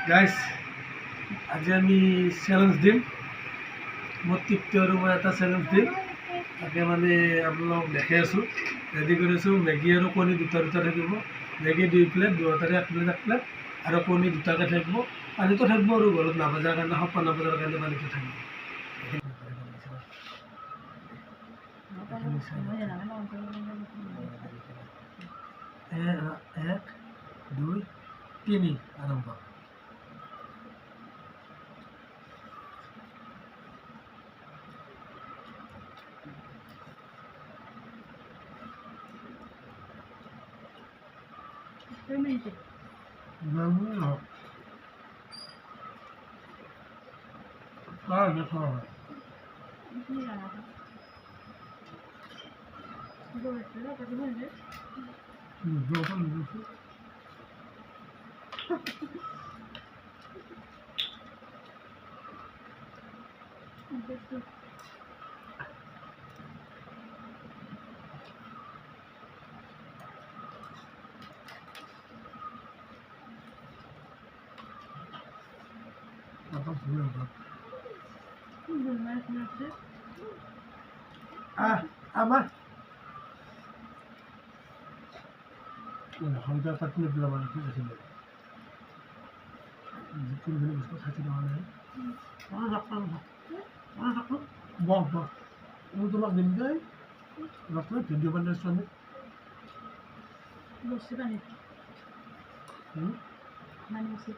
Guys আজি আমি challenge দিম মোৰ তৃপ্তি আৰু মই এটা চেলেঞ্জ দিম তাকে মানে আপোনালোকক দেখাই আছোঁ ৰেডি কৰিছোঁ মেগী আৰু কণী দুটা দুটা থাকিব মেগী 2 প্লেট দুটাৰে 1 প্লেট 1 প্লেট আৰু কণী দুটাকৈ থাকিব পানীটো থাকিব আৰু গলত নাভাজাৰ কাৰণে সপা নাভাজাৰ কাৰণে পানীটো থাকিব এক দুই তিনি আৰম্ভ Vamos Ah, ya sabes. Yo también. Ama হালকা কাটলে দিলাম আর কি আছে কোন দিন বসে খাচ্ছি না মানে আর রাখলাম আর রাখলাম বাহ বাহ ও তো লাগ দিন দেয় রাখলে ভিডিও বানানোর সময় বসে বানি মানে বসে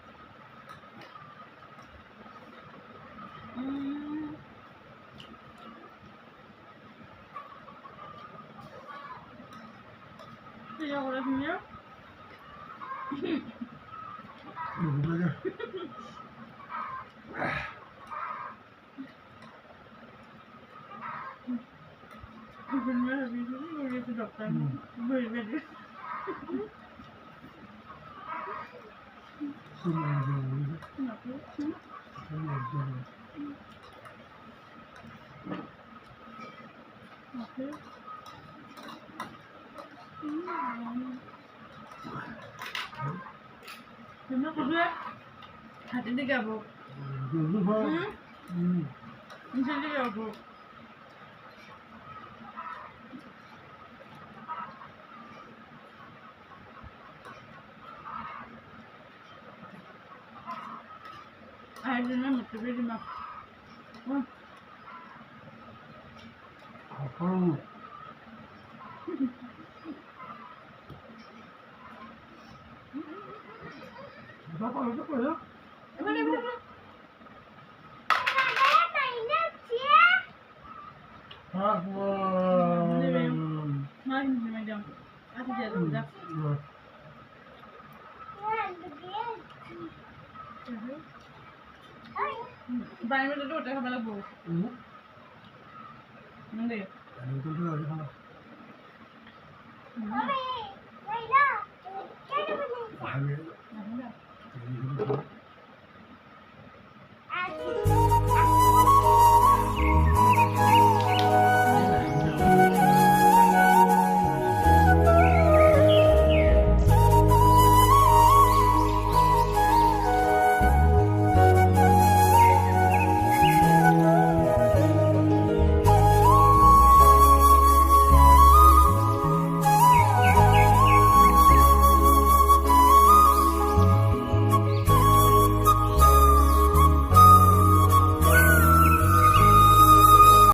Ya ahora niña. Nó có biết hạt đi gặp bộ sẽ đi gặp bộ ai đi nó một cái đi mà không Apa ya? Mana mana? Ah, Mari macam. Aku jadi dah. Bayar itu tu tak apa lagu. Nanti. Ini tu tu lagi mana? Baik, baiklah. Jangan mana?